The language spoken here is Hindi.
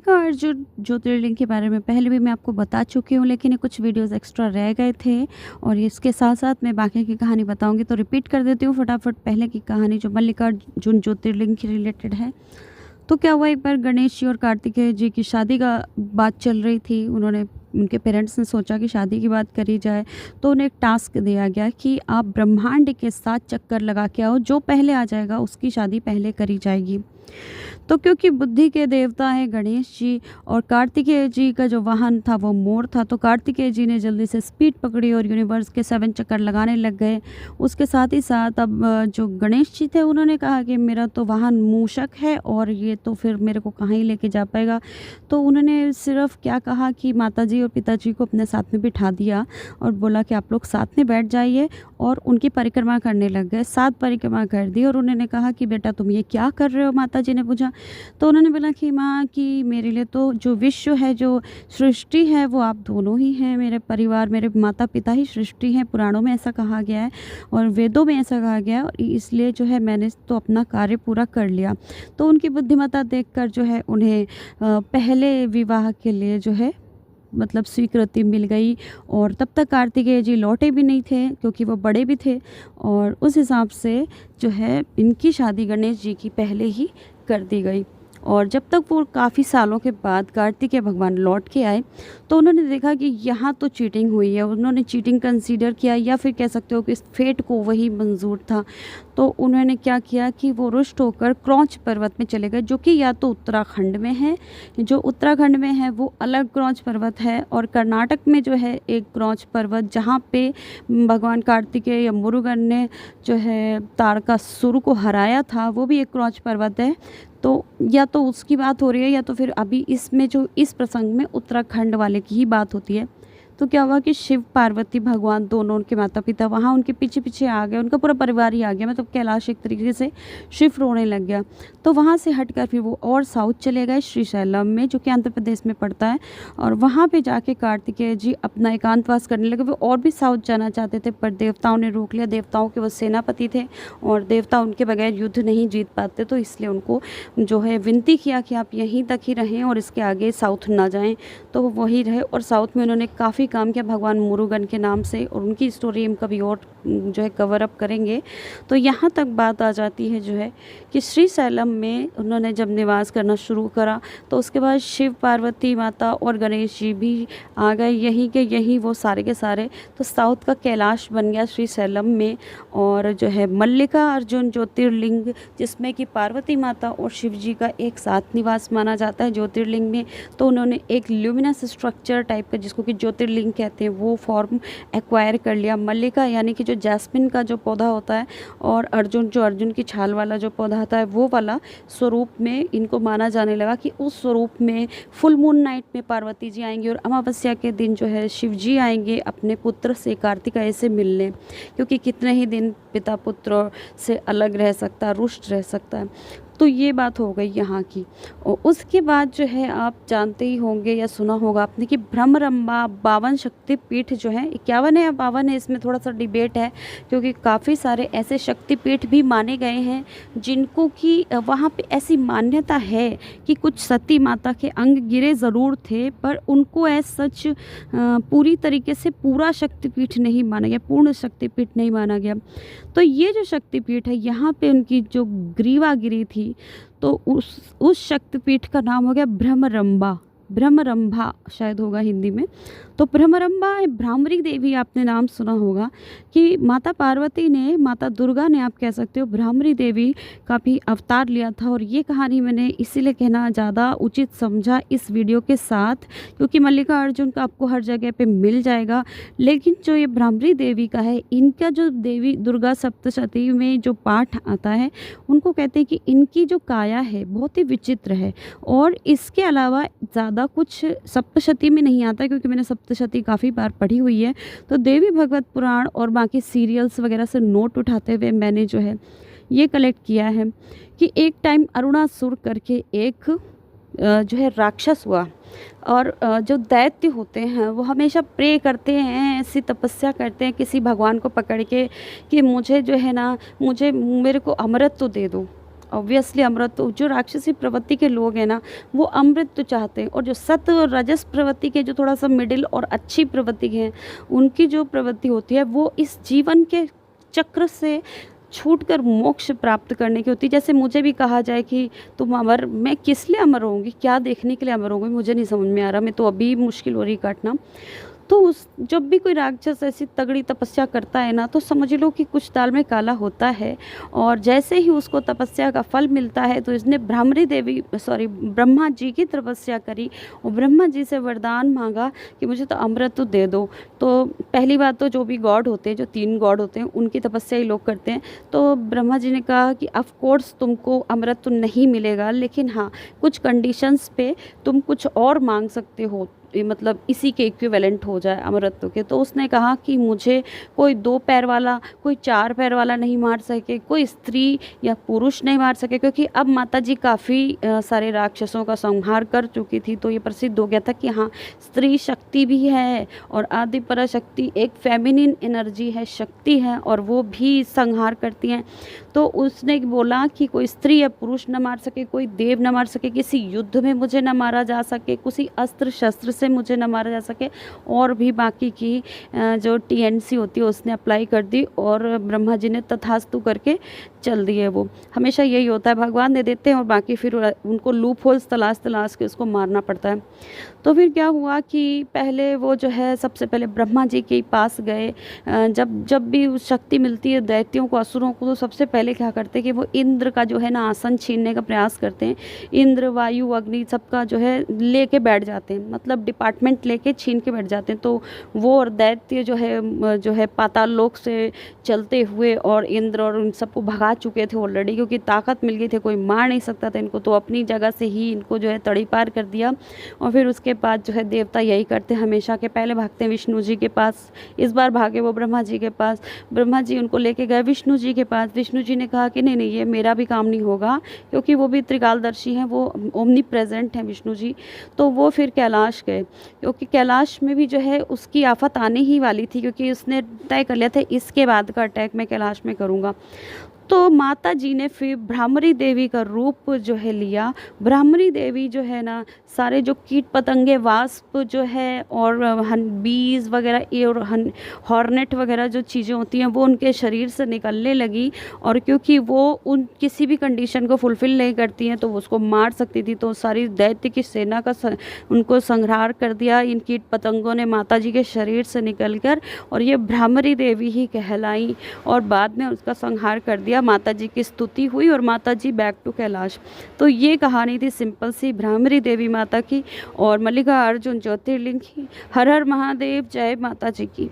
मल्लिकार्जुन ज्योतिर्लिंग के बारे में पहले भी मैं आपको बता चुकी हूँ, लेकिन ये कुछ वीडियोज़ एक्स्ट्रा रह गए थे और इसके साथ-साथ मैं बाकी की कहानी बताऊँगी, तो रिपीट कर देती हूँ फटाफट पहले की कहानी जो मल्लिकार्जुन ज्योतिर्लिंग के रिलेटेड है। तो क्या हुआ, एक बार गणेश जी और कार्तिकेय जी की शादी का बात चल रही थी। उनके पेरेंट्स ने सोचा कि शादी की बात करी जाए, तो उन्हें एक टास्क दिया गया कि आप ब्रह्मांड के 7 चक्कर लगा के आओ, जो पहले आ जाएगा उसकी शादी पहले करी जाएगी। तो क्योंकि बुद्धि के देवता हैं गणेश जी और कार्तिकेय जी का जो वाहन था वो मोर था, तो कार्तिकेय जी ने जल्दी से स्पीड पकड़ी और यूनिवर्स के 7 चक्कर लगाने लग गए। उसके साथ ही साथ अब जो गणेश जी थे उन्होंने कहा कि मेरा तो वाहन मूषक है और ये तो फिर मेरे को कहाँ ही लेके जा पाएगा। तो उन्होंने सिर्फ क्या कहा कि माताजी और पिताजी को अपने साथ में बिठा दिया और बोला कि आप लोग साथ में बैठ जाइए, और उनकी परिक्रमा करने लग गए। 7 परिक्रमा कर दी और उन्होंने कहा कि बेटा तुम ये क्या कर रहे हो, माताजी ने पूछा। तो उन्होंने बोला कि माँ कि मेरे लिए तो जो विश्व है, जो सृष्टि है, वो आप दोनों ही हैं। मेरे परिवार, मेरे माता पिता ही सृष्टि हैं, पुराणों में ऐसा कहा गया है और वेदों में ऐसा कहा गया है, और इसलिए जो है मैंने तो अपना कार्य पूरा कर लिया। तो उनकी बुद्धिमत्ता देखकर जो है उन्हें पहले विवाह के लिए जो है मतलब स्वीकृति मिल गई। और तब तक कार्तिकेय जी लौटे भी नहीं थे क्योंकि वो बड़े भी थे, और उस हिसाब से जो है इनकी शादी गणेश जी की पहले ही कर दी गई। और जब तक वो काफ़ी सालों के बाद कार्तिकेय भगवान लौट के आए, तो उन्होंने देखा कि यहाँ तो चीटिंग हुई है। उन्होंने चीटिंग कंसीडर किया, या फिर कह सकते हो कि इस फेट को वही मंजूर था। तो उन्होंने क्या किया कि वो रुष्ट होकर क्रौंच पर्वत में चले गए, जो कि या तो उत्तराखंड में है, जो उत्तराखंड में है वो अलग क्रौंच पर्वत है, और कर्नाटक में जो है एक क्रौंच पर्वत जहाँ पे भगवान कार्तिकेय या मुरुगन ने जो है तारकासुर को हराया था, वो भी एक क्रौंच पर्वत है। तो या तो उसकी बात हो रही है, या तो फिर अभी इसमें जो इस प्रसंग में उत्तराखंड वाले की ही बात होती है। तो क्या हुआ कि शिव पार्वती भगवान दोनों, उनके माता पिता वहाँ उनके पीछे पीछे आ गए, उनका पूरा परिवार ही आ गया, मतलब कैलाश एक तरीके से शिफ्ट होने लग गया। तो वहाँ से हटकर फिर वो और साउथ चले गए श्रीशैलम में, जो कि आंध्र प्रदेश में पड़ता है, और वहाँ पे जाके कार्तिकेय जी अपना एकांतवास करने लगे। वो और भी साउथ जाना चाहते थे, पर देवताओं ने रोक लिया। देवताओं के वो सेनापति थे और देवता उनके बगैर युद्ध नहीं जीत पाते, तो इसलिए उनको जो है विनती किया कि आप यहीं तक ही रहें और इसके आगे साउथ ना जाएं। तो वो वहीं रहे, और साउथ में उन्होंने काफ़ी काम किया भगवान मुरुगन के नाम से, और उनकी स्टोरी हम कभी और जो है कवर अप करेंगे। तो यहाँ तक बात आ जाती है जो है कि श्रीशैलम में उन्होंने जब निवास करना शुरू करा, तो उसके बाद शिव पार्वती माता और गणेश जी भी आ गए यहीं के यहीं, वो सारे के सारे। तो साउथ का कैलाश बन गया श्रीशैलम में। और जो है मल्लिकार्जुन ज्योतिर्लिंग, जिसमें कि पार्वती माता और शिव जी का एक साथ निवास माना जाता है ज्योतिर्लिंग में, तो उन्होंने एक ल्यूमिनस स्ट्रक्चर टाइप का, जिसको कि ज्योतिर्लिंग कहते हैं, वो फॉर्म एक्वायर कर लिया। मल्लिका यानी कि जो जैस्मिन का जो पौधा होता है, और अर्जुन जो अर्जुन की छाल वाला जो पौधा होता है, वो वाला स्वरूप में इनको माना जाने लगा कि उस स्वरूप में फुल मून नाइट में पार्वती जी आएंगी, और अमावस्या के दिन जो है शिव जी आएंगे अपने पुत्र से कार्तिकेय से मिलने, क्योंकि कितने ही दिन पिता पुत्र से अलग रह सकता है, रुष्ट रह सकता है। तो ये बात हो गई यहाँ की। और उसके बाद जो है आप जानते ही होंगे या सुना होगा आपने कि भ्रमरंबा 52 शक्तिपीठ जो है, 51 है या 52 है, इसमें थोड़ा सा डिबेट है, क्योंकि काफ़ी सारे ऐसे शक्तिपीठ भी माने गए हैं जिनको कि वहाँ पे ऐसी मान्यता है कि कुछ सती माता के अंग गिरे ज़रूर थे, पर उनको सच पूरी तरीके से पूरा शक्तिपीठ नहीं माना गया, पूर्ण शक्तिपीठ नहीं माना गया। तो ये जो शक्तिपीठ है, यहाँ पे उनकी जो ग्रीवा गिरी थी, तो उस शक्तिपीठ का नाम हो गया भ्रमरंबा, भ्रमरंभा शायद होगा हिंदी में। तो भ्रमरंबा भ्रामरी देवी आपने नाम सुना होगा कि माता पार्वती ने, माता दुर्गा ने आप कह सकते हो, भ्रामरी देवी का भी अवतार लिया था। और ये कहानी मैंने इसीलिए कहना ज़्यादा उचित समझा इस वीडियो के साथ, क्योंकि मल्लिकार्जुन का आपको हर जगह पे मिल जाएगा, लेकिन जो ये भ्रामरी देवी का है, इनका जो देवी दुर्गा सप्तशती में जो पाठ आता है, उनको कहते हैं कि इनकी जो काया है बहुत ही विचित्र है। और इसके अलावा ज़्यादा कुछ सप्तशती में नहीं आता, क्योंकि मैंने सप्तशती काफ़ी बार पढ़ी हुई है। तो देवी भगवत पुराण और बाकी सीरियल्स वगैरह से नोट उठाते हुए मैंने जो है ये कलेक्ट किया है कि एक टाइम अरुणासुर करके एक जो है राक्षस हुआ, और जो दैत्य होते हैं वो हमेशा प्रे करते हैं, ऐसी तपस्या करते हैं किसी भगवान को पकड़ के कि मुझे जो है ना, मेरे को अमृत तो दे दो। ऑब्वियसली अमृत तो जो राक्षसी प्रवृत्ति के लोग हैं ना, वो अमृत तो चाहते हैं, और जो सत और रजस प्रवृत्ति के जो थोड़ा सा मिडिल और अच्छी प्रवृत्ति के हैं, उनकी जो प्रवृत्ति होती है वो इस जीवन के चक्र से छूटकर मोक्ष प्राप्त करने की होती है। जैसे मुझे भी कहा जाए कि तुम अमर, मैं किस लिए अमर होंगी, क्या देखने के लिए अमर होंगी, मुझे नहीं समझ में आ रहा, मैं तो अभी मुश्किल हो रही काटना। तो उस जब भी कोई राक्षस ऐसी तगड़ी तपस्या करता है ना, तो समझ लो कि कुछ दाल में काला होता है। और जैसे ही उसको तपस्या का फल मिलता है, तो इसने ब्रह्मा जी की तपस्या करी और ब्रह्मा जी से वरदान मांगा कि मुझे तो अमृत तो दे दो। तो पहली बात तो जो भी गॉड होते हैं, जो 3 गॉड होते हैं, उनकी तपस्या ही लोग करते हैं। तो ब्रह्मा जी ने कहा कि ऑफ कोर्स तुमको अमृत तो नहीं मिलेगा, लेकिन हाँ, कुछ कंडीशंस पे तुम कुछ और मांग सकते हो, मतलब इसी के इक्विवेलेंट हो जाए अमृत के। तो उसने कहा कि मुझे कोई 2 पैर वाला, कोई 4 पैर वाला नहीं मार सके, कोई स्त्री या पुरुष नहीं मार सके, क्योंकि अब माता जी काफ़ी सारे राक्षसों का संहार कर चुकी थी। तो ये प्रसिद्ध हो गया था कि हाँ, स्त्री शक्ति भी है और आदि पराशक्ति एक फेमिनिन एनर्जी है, शक्ति है, और वो भी संहार करती हैं। तो उसने बोला कि कोई स्त्री या पुरुष न मार सके, कोई देव न मार सके, किसी युद्ध में मुझे न मारा जा सके, किसी अस्त्र शस्त्र से मुझे न मारा जा सके। और भी बाकी की जो TNC होती है उसने अप्लाई कर दी, और ब्रह्मा जी ने तथास्तु करके चल दिए। वो हमेशा यही होता है, भगवान दे देते हैं और बाकी फिर उनको लूप होल्स तलाश तलाश के उसको मारना पड़ता है। तो फिर क्या हुआ कि पहले वो जो है सबसे पहले ब्रह्मा जी के पास गए। जब भी उस शक्ति मिलती है दैत्यों को, असुरों को, तो सबसे पहले क्या करते हैं कि वो इंद्र का जो है ना आसन छीनने का प्रयास करते हैं। इंद्र, वायु, अग्नि सबका जो है लेके बैठ जाते हैं, मतलब डिपार्टमेंट लेके छीन के बैठ जाते हैं। तो वो और दैत्य जो है पाताल लोक से चलते हुए, और इंद्र और उन सबको भगा चुके थे ऑलरेडी, क्योंकि ताकत मिल गई थी, कोई मार नहीं सकता था इनको। तो अपनी जगह से ही इनको जो है तड़ी पार कर दिया। और फिर उसके बाद जो है देवता यही करते हमेशा के, पहले भागते हैं विष्णु जी के पास, इस बार भागे वो ब्रह्मा जी के पास। ब्रह्मा जी उनको लेके गए विष्णु जी के पास। विष्णु जी ने कहा कि नहीं नहीं, ये मेरा भी काम नहीं होगा, क्योंकि वो भी त्रिकालदर्शी हैं, वो ओमनी प्रेजेंट हैं विष्णु जी। तो वो फिर कैलाश गए, क्योंकि कैलाश में भी जो है उसकी आफत आने ही वाली थी, क्योंकि उसने तय कर लिया था इसके बाद का अटैक मैं कैलाश में करूँगा। तो माता जी ने फिर ब्राह्मणी देवी का रूप जो है लिया। ब्राह्मणी देवी जो है ना, सारे जो कीट पतंगे, वास्प जो है, और बीज वगैरह और हॉर्नेट वगैरह जो चीज़ें होती हैं, वो उनके शरीर से निकलने लगी। और क्योंकि वो उन किसी भी कंडीशन को फुलफ़िल नहीं करती हैं, तो वो उसको मार सकती थी। तो सारी दैत्य की सेना का उनको संहार कर दिया इन कीट पतंगों ने माता जी के शरीर से निकलकर, और ये ब्राह्मणी देवी ही कहलाई। और बाद में उसका संहार कर दिया, माता जी की स्तुति हुई और माता जी बैक टू कैलाश। तो ये कहानी थी सिंपल सी ब्राह्मणी देवी माता की और मल्लिका अर्जुन ज्योतिर्लिंग की। हर हर महादेव, जय माता जी की।